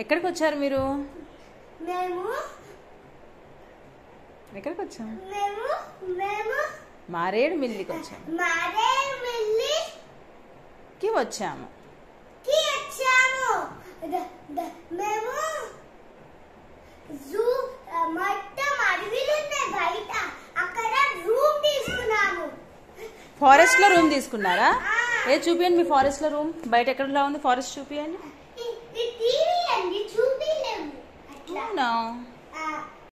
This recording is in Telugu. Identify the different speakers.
Speaker 1: ఎక్కడికి వచ్చారు మీరు?
Speaker 2: మేము
Speaker 1: ఎక్కడికి వచ్చాము?
Speaker 2: మేము మేము
Speaker 1: మారేడుమిల్లికి వచ్చాము.
Speaker 2: మారేడుమిల్లికి
Speaker 1: వచ్చాము.
Speaker 2: మేము జూ మొత్తం అడవిలు ఉన్నాయి బయట, అక్కడ రూమ్ తీసుకున్నాము.
Speaker 1: ఫారెస్ట్ లో రూమ్ తీసుకున్నారా? ఏ చూపియండి మీ ఫారెస్ట్ లో రూమ్. బయట ఎక్కడలా ఉంది ఫారెస్ట్ చూపియండి.
Speaker 2: చూపిలేము అట్లా.
Speaker 1: అవునా?